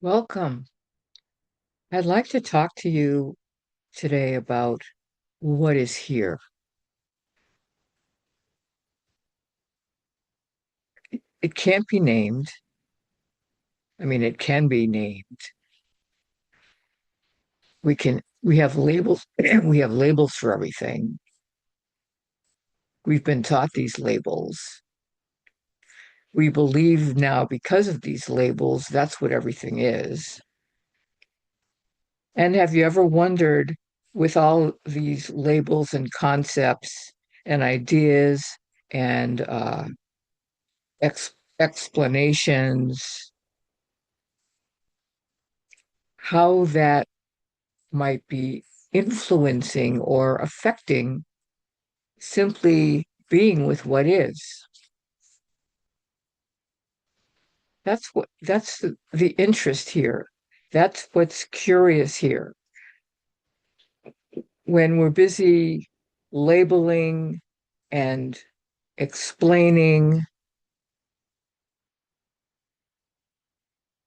Welcome. I'd like to talk to you today about what is here. It can't be named. I mean, it can be named. We have labels, we have labels for everything. We've been taught these labels. We believe now because of these labels, that's what everything is. And have you ever wondered, with all these labels and concepts and ideas and explanations, how that might be influencing or affecting simply being with what is? That's the interest here. That's what's curious here. When we're busy labeling and explaining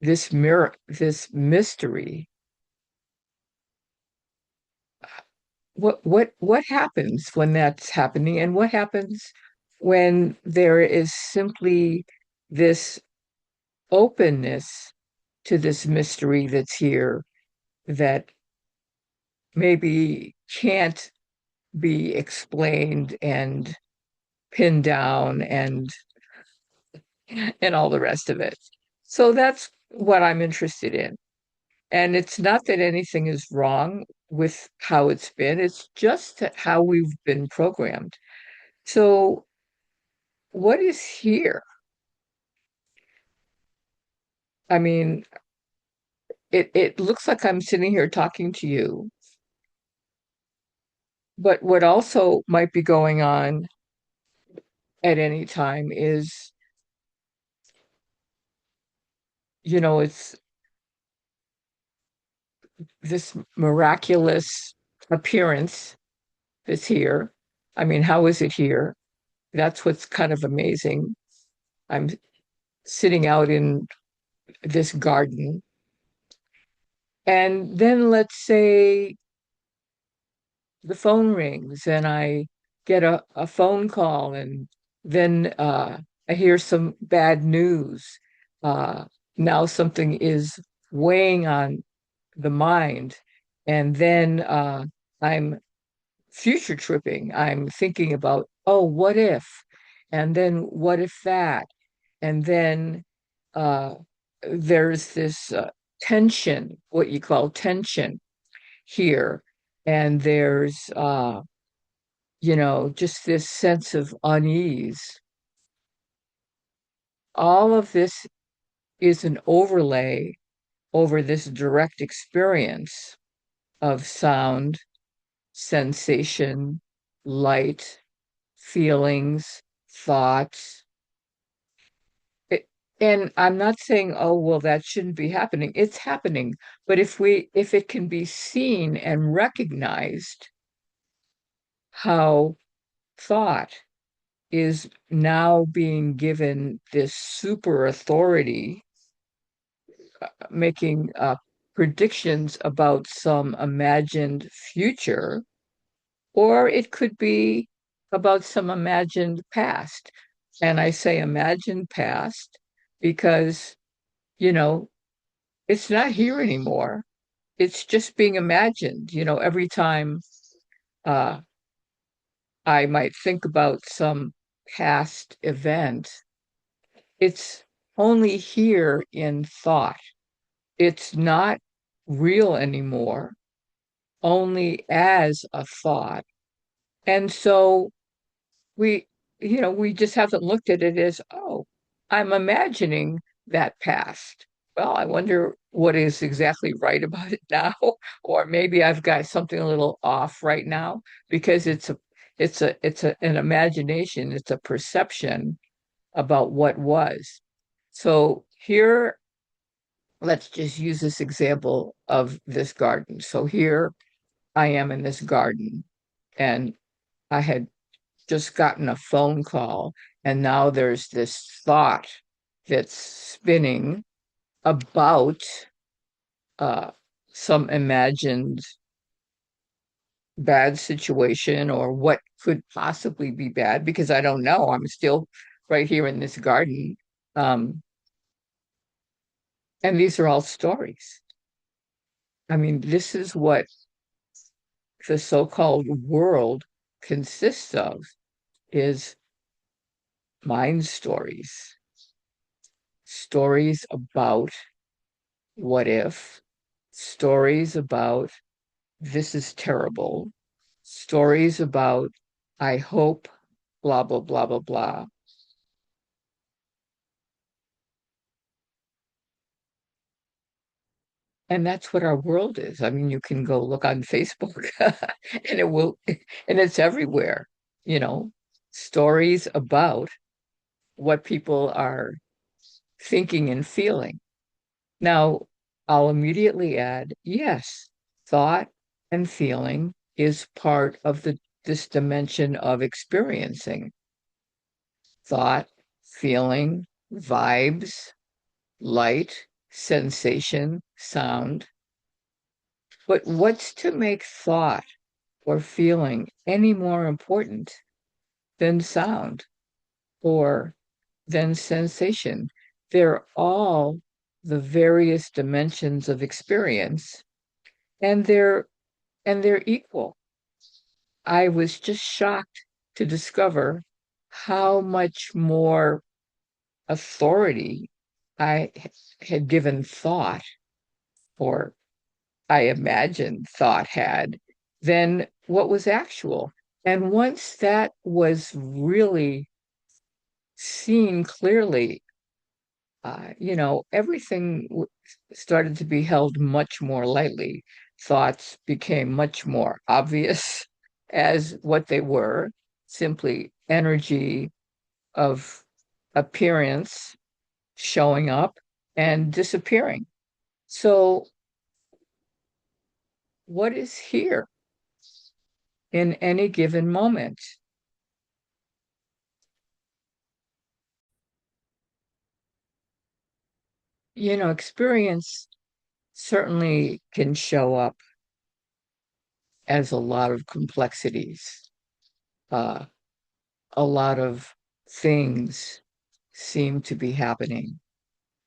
this mystery, what happens when that's happening, and what happens when there is simply this openness to this mystery that's here that maybe can't be explained and pinned down and all the rest of it. So that's what I'm interested in. And it's not that anything is wrong with how it's been, it's just how we've been programmed. So what is here? I mean, it looks like I'm sitting here talking to you, but what also might be going on at any time is, it's this miraculous appearance that's here. I mean, how is it here? That's what's kind of amazing. I'm sitting out in this garden, and then let's say the phone rings and I get a phone call, and then I hear some bad news. Uh, Now something is weighing on the mind. And then I'm future tripping. I'm thinking about, oh, what if? And then what if that? And then uh, there's this tension, what you call tension here. And there's, just this sense of unease. All of this is an overlay over this direct experience of sound, sensation, light, feelings, thoughts. It, and I'm not saying, oh, well, that shouldn't be happening. It's happening. But if it can be seen and recognized how thought is now being given this super authority, making predictions about some imagined future, or it could be about some imagined past. And I say imagined past because, you know, it's not here anymore. It's just being imagined. Every time uh, I might think about some past event, it's only here in thought. It's not real anymore, only as a thought. And so we we just haven't looked at it as, oh, I'm imagining that past. Well, I wonder what is exactly right about it now, or maybe I've got something a little off right now, because an imagination, it's a perception about what was. So here, let's just use this example of this garden. So here I am in this garden, and I had just gotten a phone call, and now there's this thought that's spinning about uh, some imagined bad situation or what could possibly be bad, because I don't know. I'm still right here in this garden. Um, and these are all stories. I mean, this is what the so-called world consists of, is mind stories, stories about what if, stories about this is terrible, stories about I hope, blah, blah, blah, blah, blah. And that's what our world is. I mean, you can go look on Facebook and it will, and it's everywhere, you know, stories about what people are thinking and feeling. Now, I'll immediately add, yes, thought and feeling is part of this dimension of experiencing. Thought, feeling, vibes, light, sensation, sound. But what's to make thought or feeling any more important than sound or than sensation? They're all the various dimensions of experience, and they're equal. I was just shocked to discover how much more authority I had given thought, or I imagined thought had, than what was actual. And once that was really seen clearly, everything started to be held much more lightly. Thoughts became much more obvious as what they were, simply energy of appearance showing up and disappearing. So, what is here in any given moment? Experience certainly can show up as a lot of complexities, uh, a lot of things seem to be happening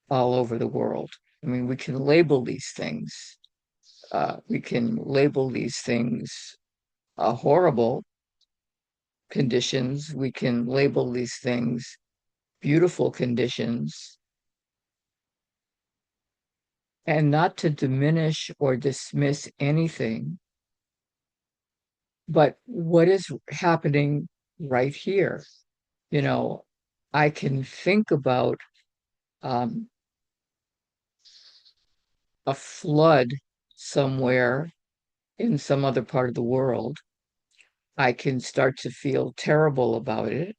all over the world. I mean, we can label these things. We can label these things horrible conditions. We can label these things beautiful conditions. And not to diminish or dismiss anything, but what is happening right here? You know, I can think about um, a flood somewhere in some other part of the world. I can start to feel terrible about it.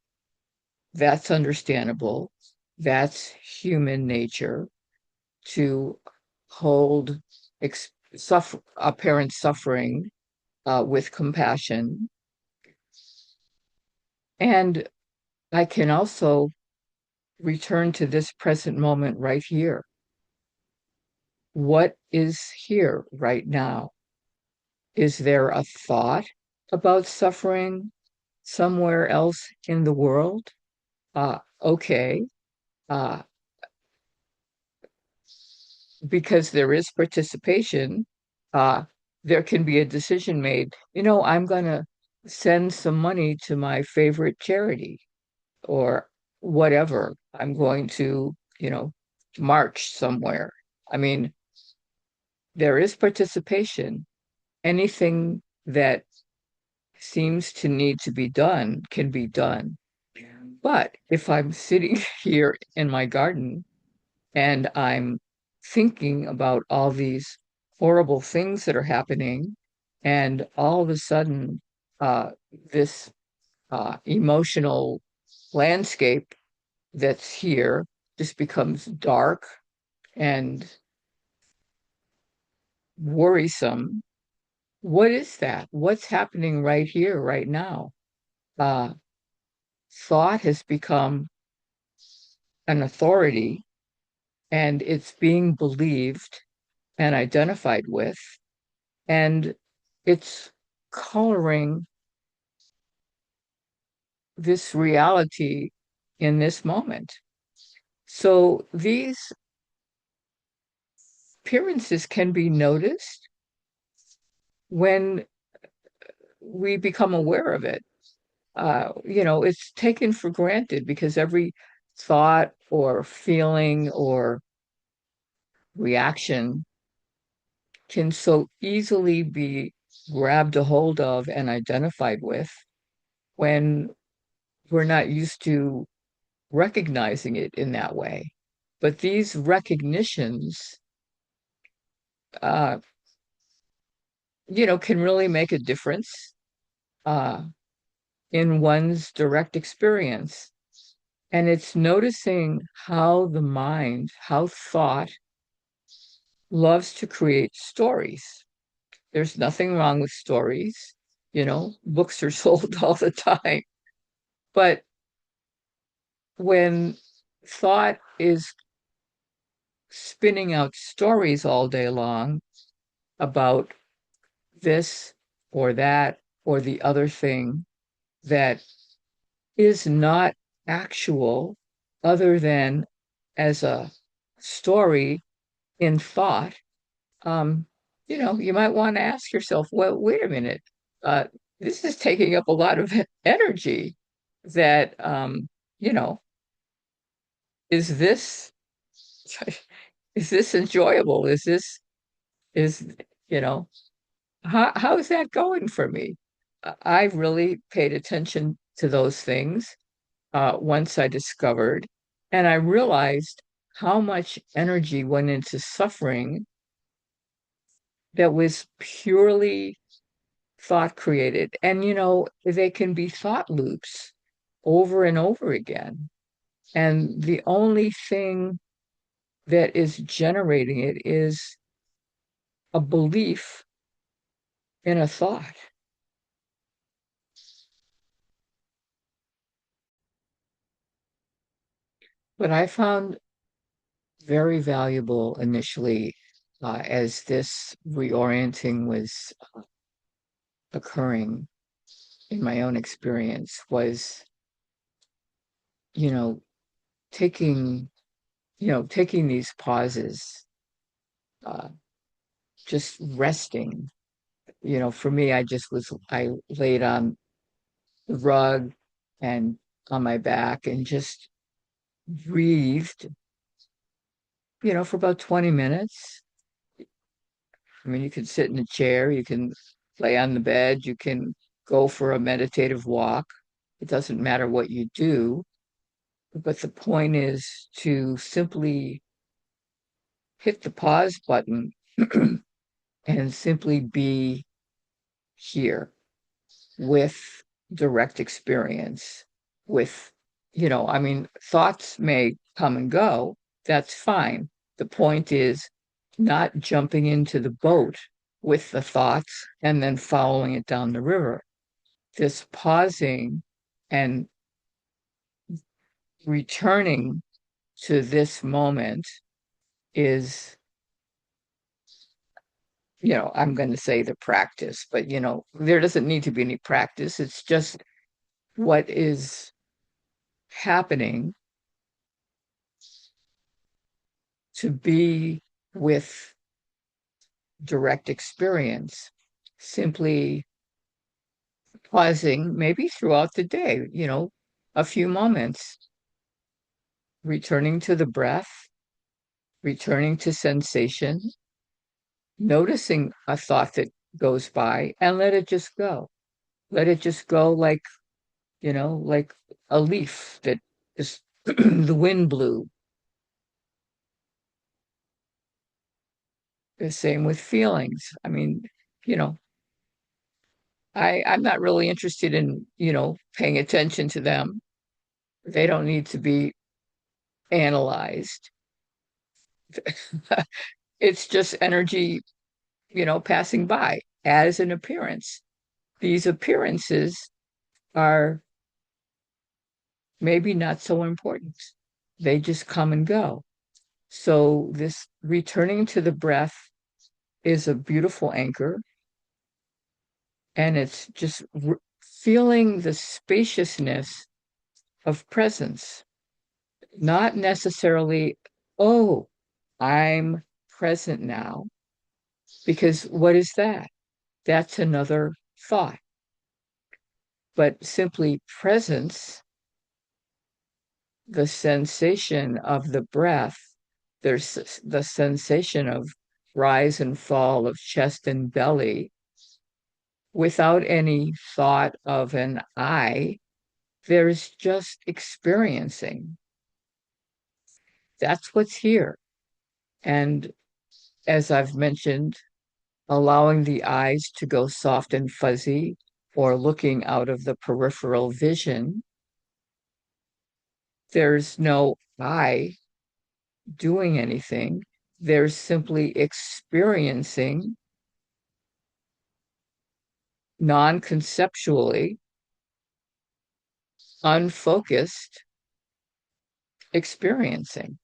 That's understandable. That's human nature, to hold apparent suffering with compassion. And I can also return to this present moment right here. What is here right now? Is there a thought about suffering somewhere else in the world? Okay. Uh, because there is participation, uh, there can be a decision made. I'm going to send some money to my favorite charity or whatever. I'm going to, march somewhere. I mean, there is participation. Anything that seems to need to be done can be done. But if I'm sitting here in my garden and I'm thinking about all these horrible things that are happening, and all of a sudden, this emotional landscape that's here just becomes dark and worrisome. What is that? What's happening right here, right now? Uh, Thought has become an authority, and it's being believed and identified with, and it's coloring this reality in this moment. So these appearances can be noticed when we become aware of it. It's taken for granted because every thought or feeling or reaction can so easily be grabbed a hold of and identified with when we're not used to recognizing it in that way. But these recognitions, uh, can really make a difference uh, in one's direct experience. And it's noticing how the mind, how thought loves to create stories. There's nothing wrong with stories. Books are sold all the time. But when thought is spinning out stories all day long about this or that or the other thing that is not actual other than as a story in thought, you might want to ask yourself, well, wait a minute, uh, this is taking up a lot of energy that, you know, is this, is this enjoyable? Is, you know, how is that going for me? I really paid attention to those things once I discovered, and I realized how much energy went into suffering that was purely thought created. And, they can be thought loops over and over again. And the only thing that is generating it is a belief in a thought. But I found very valuable initially as this reorienting was occurring in my own experience was, you know, taking, taking these pauses, uh, just resting. For me, I laid on the rug and on my back and just breathed, for about 20 minutes. I mean, you can sit in a chair, you can lay on the bed, you can go for a meditative walk. It doesn't matter what you do, but the point is to simply hit the pause button and simply be here with direct experience, with, I mean, thoughts may come and go. That's fine. The point is not jumping into the boat with the thoughts and then following it down the river. This pausing and returning to this moment is, I'm going to say the practice, but, there doesn't need to be any practice. It's just what is happening to be with direct experience, simply pausing maybe throughout the day, a few moments, returning to the breath, returning to sensation, noticing a thought that goes by and let it just go. Let it just go like a leaf that just the wind blew. The same with feelings. I mean, you know, I'm not really interested in, paying attention to them. They don't need to be analyzed. It's just energy, passing by as an appearance. These appearances are maybe not so important. They just come and go. So this returning to the breath is a beautiful anchor, and it's just feeling the spaciousness of presence, not necessarily, oh, I'm present now, because what is that? That's another thought. But simply presence, the sensation of the breath, there's the sensation of rise and fall of chest and belly without any thought of an I. There's just experiencing. That's what's here. And as I've mentioned, allowing the eyes to go soft and fuzzy or looking out of the peripheral vision, there's no I doing anything. There's simply experiencing non-conceptually, unfocused experiencing.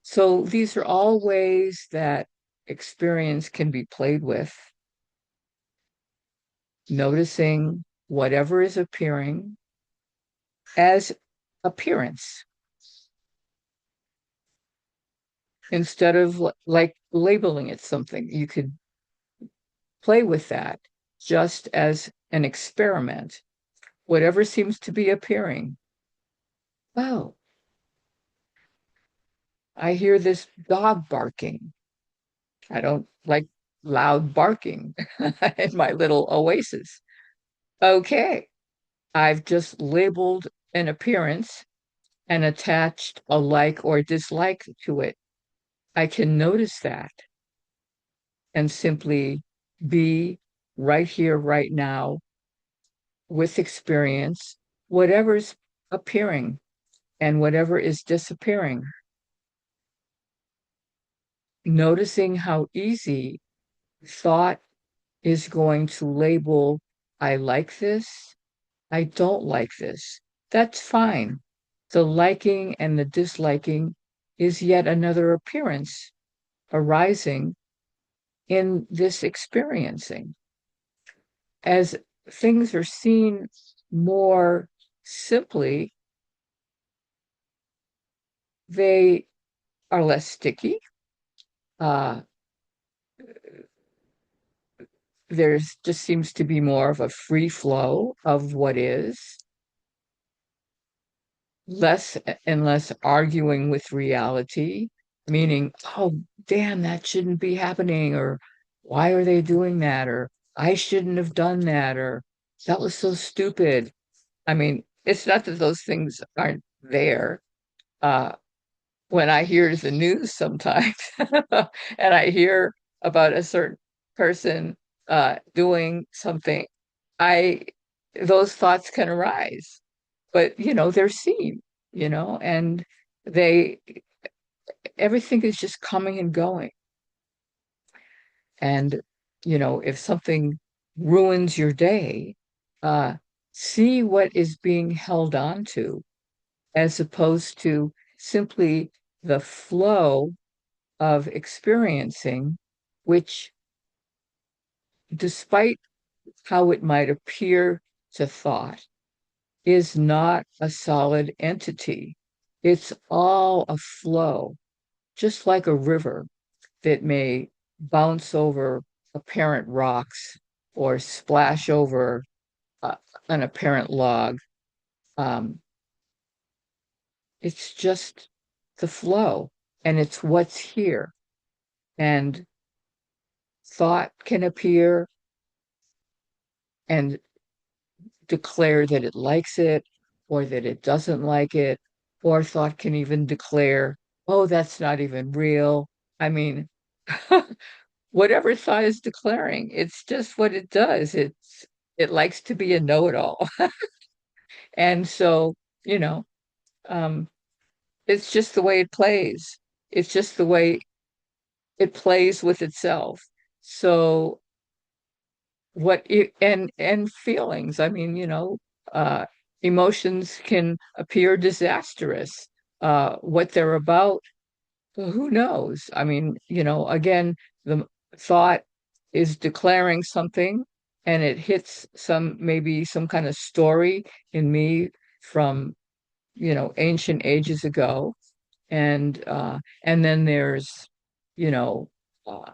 So these are all ways that experience can be played with, noticing whatever is appearing as appearance instead of like labeling it something. You could play with that just as an experiment. Whatever seems to be appearing. Oh, I hear this dog barking. I don't like loud barking in my little oasis. Okay, I've just labeled an appearance and attached a like or dislike to it. I can notice that and simply be right here, right now, with experience, whatever's appearing and whatever is disappearing. Noticing how easy thought is going to label, I like this, I don't like this. That's fine. The liking and the disliking is yet another appearance arising in this experiencing. As things are seen more simply, they are less sticky. Uh, there's just seems to be more of a free flow of what is, less and less arguing with reality, meaning, oh, damn, that shouldn't be happening, or why are they doing that, or I shouldn't have done that, or that was so stupid. I mean, it's not that those things aren't there. Uh, when I hear the news sometimes and I hear about a certain person doing something, I those thoughts can arise, but they're seen, and they everything is just coming and going. And if something ruins your day, uh, see what is being held on to as opposed to simply the flow of experiencing, which, despite how it might appear to thought, is not a solid entity. It's all a flow, just like a river that may bounce over apparent rocks or splash over uh, an apparent log. Um, it's just the flow, and it's what's here. And thought can appear and declare that it likes it or that it doesn't like it, or thought can even declare, oh, that's not even real. I mean, whatever thought is declaring, it's just what it does. It likes to be a know-it-all. And so, you know, um, it's just the way it plays. It's just the way it plays with itself. So and feelings, I mean, uh emotions can appear disastrous. What they're about, who knows? I mean, again, the thought is declaring something and it hits maybe some kind of story in me from, ancient ages ago. And then there's, you know, uh,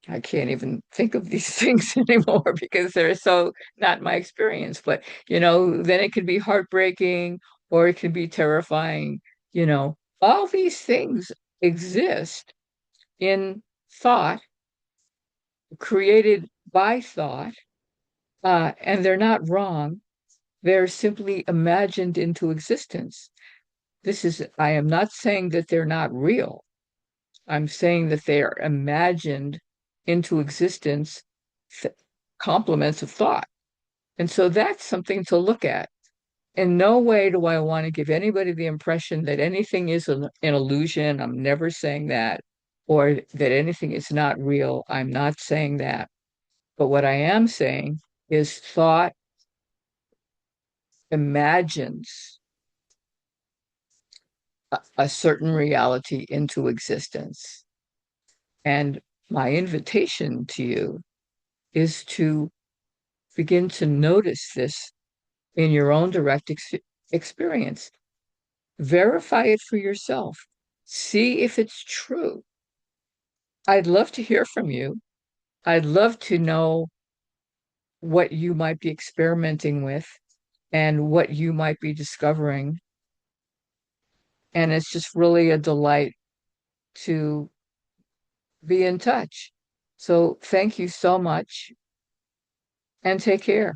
I can't even think of these things anymore because they're so not my experience. But, then it could be heartbreaking or it could be terrifying. All these things exist in thought, created by thought, and they're not wrong. They're simply imagined into existence. I am not saying that they're not real. I'm saying that they are imagined into existence, th- complements of thought. And so that's something to look at. In no way do I want to give anybody the impression that anything is an illusion. I'm never saying that. Or that anything is not real. I'm not saying that. But what I am saying is thought imagines a certain reality into existence. And my invitation to you is to begin to notice this in your own direct experience. Verify it for yourself. See if it's true. I'd love to hear from you. I'd love to know what you might be experimenting with and what you might be discovering. And it's just really a delight to be in touch. So thank you so much and take care.